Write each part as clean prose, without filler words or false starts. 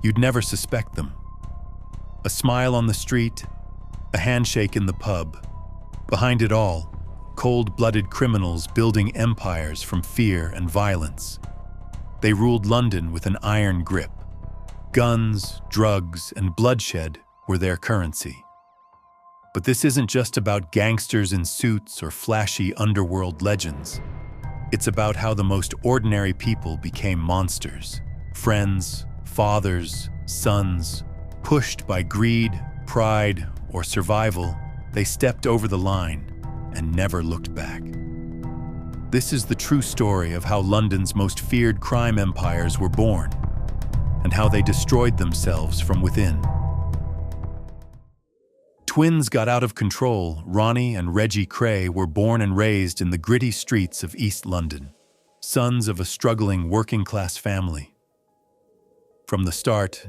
you'd never suspect them. A smile on the street, a handshake in the pub. Behind it all, cold-blooded criminals building empires from fear and violence. They ruled London with an iron grip. Guns, drugs, and bloodshed were their currency. But this isn't just about gangsters in suits or flashy underworld legends. It's about how the most ordinary people became monsters. Friends, fathers, sons. Pushed by greed, pride, or survival, they stepped over the line and never looked back. This is the true story of how London's most feared crime empires were born, and how they destroyed themselves from within. Twins got out of control. Ronnie and Reggie Kray were born and raised in the gritty streets of East London, sons of a struggling working-class family. From the start,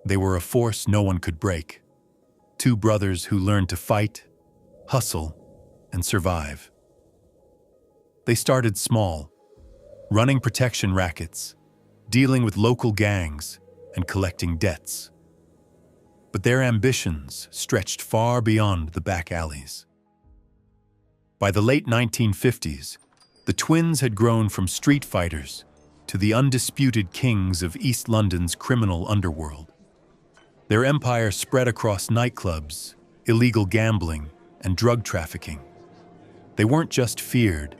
they were a force no one could break. Two brothers who learned to fight, hustle, and survive. They started small, running protection rackets, dealing with local gangs, and collecting debts. But their ambitions stretched far beyond the back alleys. By the late 1950s, the twins had grown from street fighters to the undisputed kings of East London's criminal underworld. Their empire spread across nightclubs, illegal gambling, and drug trafficking. They weren't just feared,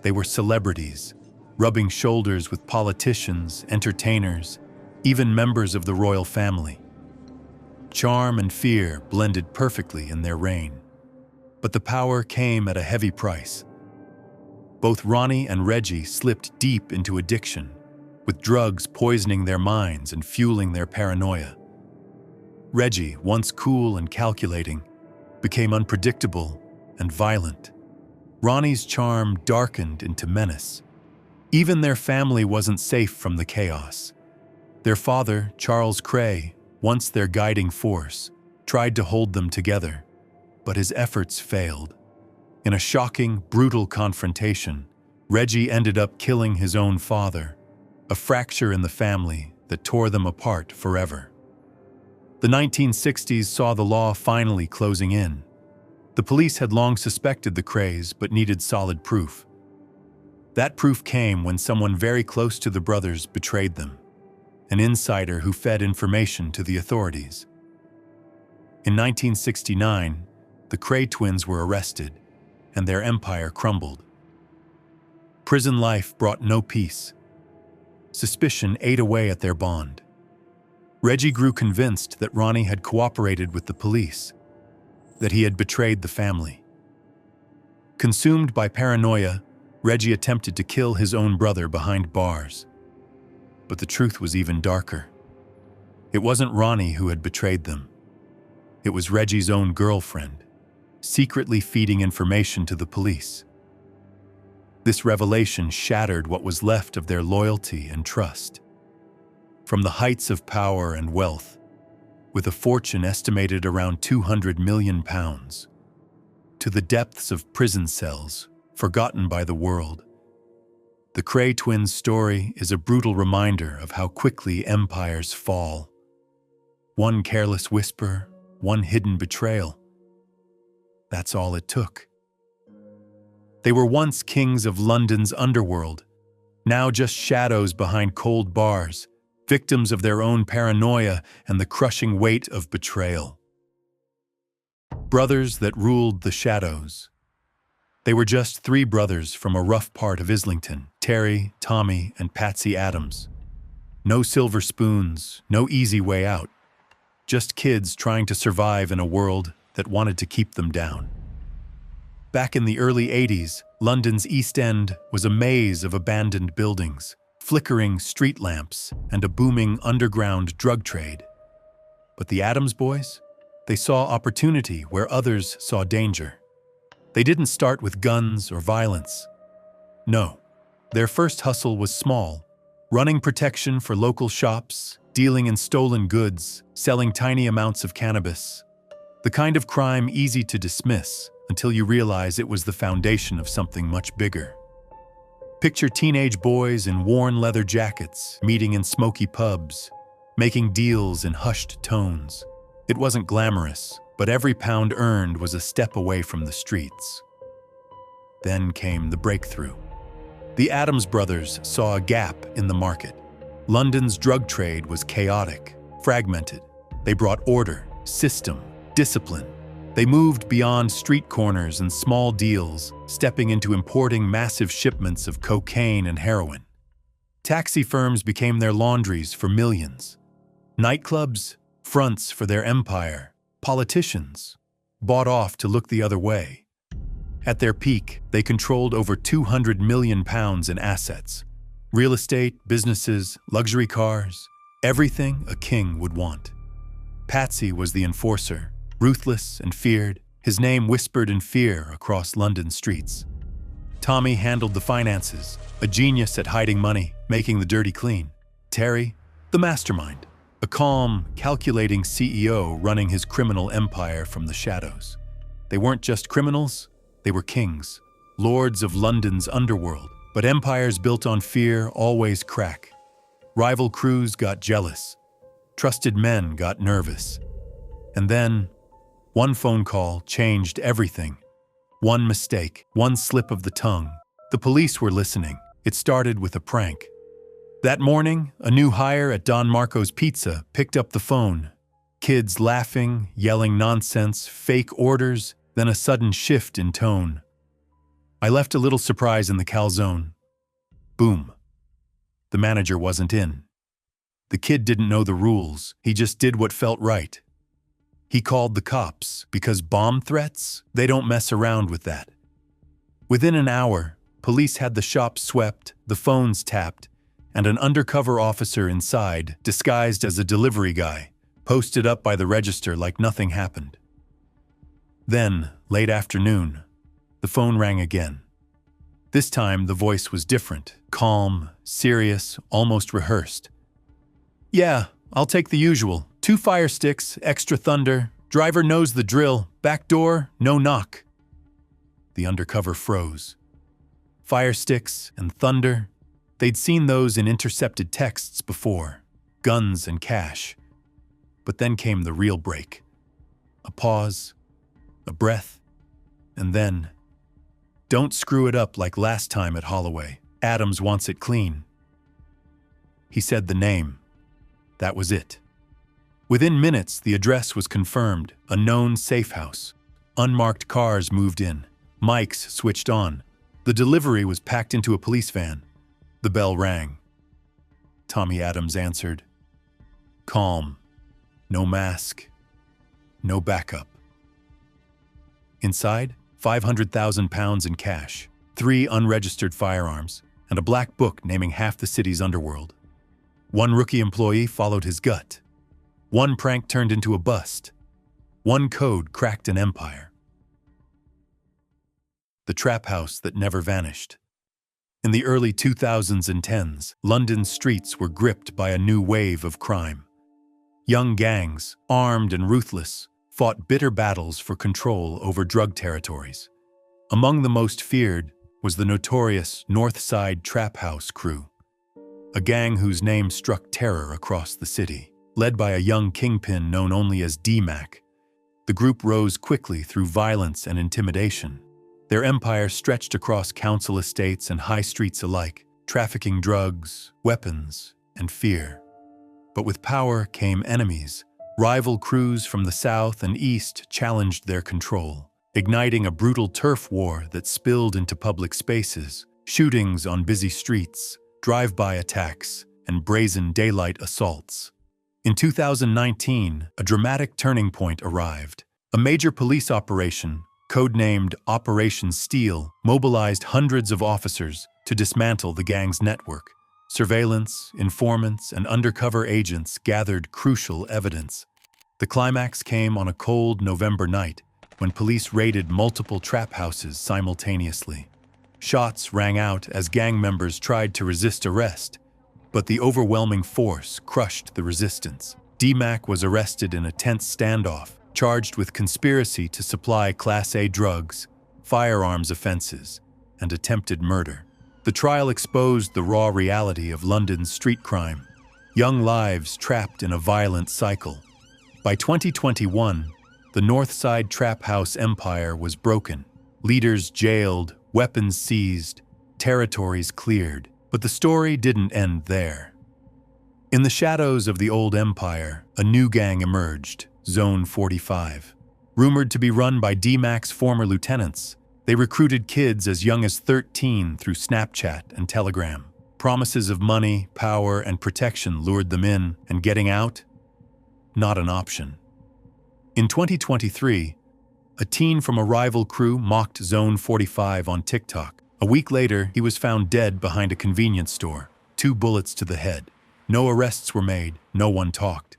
they were celebrities, rubbing shoulders with politicians, entertainers, even members of the royal family. Charm and fear blended perfectly in their reign. But the power came at a heavy price. Both Ronnie and Reggie slipped deep into addiction, with drugs poisoning their minds and fueling their paranoia. Reggie, once cool and calculating, became unpredictable and violent. Ronnie's charm darkened into menace. Even their family wasn't safe from the chaos. Their father, Charles Kray, once their guiding force, tried to hold them together, but his efforts failed. In a shocking, brutal confrontation, Reggie ended up killing his own father, a fracture in the family that tore them apart forever. The 1960s saw the law finally closing in. The police had long suspected the Krays but needed solid proof. That proof came when someone very close to the brothers betrayed them, an insider who fed information to the authorities. In 1969, the Kray twins were arrested, and their empire crumbled. Prison life brought no peace. Suspicion ate away at their bond. Reggie grew convinced that Ronnie had cooperated with the police, that he had betrayed the family. Consumed by paranoia, Reggie attempted to kill his own brother behind bars. But the truth was even darker. It wasn't Ronnie who had betrayed them. It was Reggie's own girlfriend, secretly feeding information to the police. This revelation shattered what was left of their loyalty and trust. From the heights of power and wealth, with a fortune estimated around £200 million, to the depths of prison cells, forgotten by the world, the Kray twins' story is a brutal reminder of how quickly empires fall. One careless whisper, one hidden betrayal. That's all it took. They were once kings of London's underworld, now just shadows behind cold bars, victims of their own paranoia and the crushing weight of betrayal. Brothers that ruled the shadows. They were just three brothers from a rough part of Islington, Terry, Tommy, and Patsy Adams. No silver spoons, no easy way out. Just kids trying to survive in a world that wanted to keep them down. Back in the early 80s, London's East End was a maze of abandoned buildings, flickering street lamps, and a booming underground drug trade. But the Adams boys? They saw opportunity where others saw danger. They didn't start with guns or violence. No, their first hustle was small, running protection for local shops, dealing in stolen goods, selling tiny amounts of cannabis. The kind of crime easy to dismiss until you realize it was the foundation of something much bigger. Picture teenage boys in worn leather jackets, meeting in smoky pubs, making deals in hushed tones. It wasn't glamorous, but every pound earned was a step away from the streets. Then came the breakthrough. The Adams brothers saw a gap in the market. London's drug trade was chaotic, fragmented. They brought order, system, discipline. They moved beyond street corners and small deals, stepping into importing massive shipments of cocaine and heroin. Taxi firms became their laundries for millions. Nightclubs, fronts for their empire. Politicians, bought off to look the other way. At their peak, they controlled over £200 million in assets. Real estate, businesses, luxury cars, everything a king would want. Patsy was the enforcer, ruthless and feared, his name whispered in fear across London streets. Tommy handled the finances, a genius at hiding money, making the dirty clean. Terry, the mastermind, a calm, calculating CEO running his criminal empire from the shadows. They weren't just criminals, they were kings, lords of London's underworld. But empires built on fear always crack. Rival crews got jealous. Trusted men got nervous. And then, one phone call changed everything. One mistake, one slip of the tongue. The police were listening. It started with a prank. That morning, a new hire at Don Marco's Pizza picked up the phone. Kids laughing, yelling nonsense, fake orders, then a sudden shift in tone. I left a little surprise in the calzone. Boom. The manager wasn't in. The kid didn't know the rules, he just did what felt right. He called the cops, because bomb threats, they don't mess around with that. Within an hour, police had the shop swept, the phones tapped, and an undercover officer inside, disguised as a delivery guy, posted up by the register like nothing happened. Then, late afternoon, the phone rang again. This time, the voice was different, calm, serious, almost rehearsed. Yeah, I'll take the usual. 2 fire sticks, extra thunder, driver knows the drill, back door, no knock. The undercover froze. Fire sticks and thunder, they'd seen those in intercepted texts before, guns and cash. But then came the real break. A pause, a breath, and then, don't screw it up like last time at Holloway. Adams wants it clean. He said the name. That was it. Within minutes, the address was confirmed, a known safe house. Unmarked cars moved in. Mics switched on. The delivery was packed into a police van. The bell rang. Tommy Adams answered. Calm. No mask. No backup. Inside, £500,000 in cash, 3 unregistered firearms, and a black book naming half the city's underworld. One rookie employee followed his gut. One prank turned into a bust. One code cracked an empire. The trap house that never vanished. In the early 2000s and 10s, London's streets were gripped by a new wave of crime. Young gangs, armed and ruthless, fought bitter battles for control over drug territories. Among the most feared was the notorious North Side Trap House crew, a gang whose name struck terror across the city. Led by a young kingpin known only as D-Mac, the group rose quickly through violence and intimidation. Their empire stretched across council estates and high streets alike, trafficking drugs, weapons, and fear. But with power came enemies. Rival crews from the south and east challenged their control, igniting a brutal turf war that spilled into public spaces, shootings on busy streets, drive-by attacks, and brazen daylight assaults. In 2019, a dramatic turning point arrived. A major police operation, codenamed Operation Steel, mobilized hundreds of officers to dismantle the gang's network. Surveillance, informants, and undercover agents gathered crucial evidence. The climax came on a cold November night when police raided multiple trap houses simultaneously. Shots rang out as gang members tried to resist arrest, but the overwhelming force crushed the resistance. D-Mac was arrested in a tense standoff, charged with conspiracy to supply Class A drugs, firearms offenses, and attempted murder. The trial exposed the raw reality of London's street crime, young lives trapped in a violent cycle. By 2021, the North Side Trap House empire was broken. Leaders jailed, weapons seized, territories cleared. But the story didn't end there. In the shadows of the old empire, a new gang emerged, Zone 45. Rumored to be run by D-Mac's former lieutenants, they recruited kids as young as 13 through Snapchat and Telegram. Promises of money, power, and protection lured them in, and getting out? Not an option. In 2023, a teen from a rival crew mocked Zone 45 on TikTok. A week later, he was found dead behind a convenience store, 2 bullets to the head. No arrests were made, no one talked.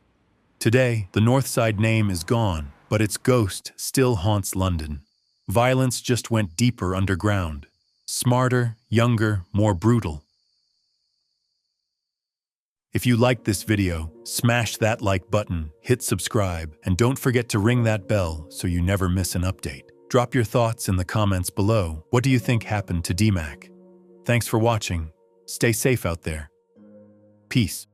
Today, the Northside name is gone, but its ghost still haunts London. Violence just went deeper underground. Smarter, younger, more brutal. If you liked this video, smash that like button, hit subscribe, and don't forget to ring that bell so you never miss an update. Drop your thoughts in the comments below. What do you think happened to D-Mac? Thanks for watching. Stay safe out there. Peace.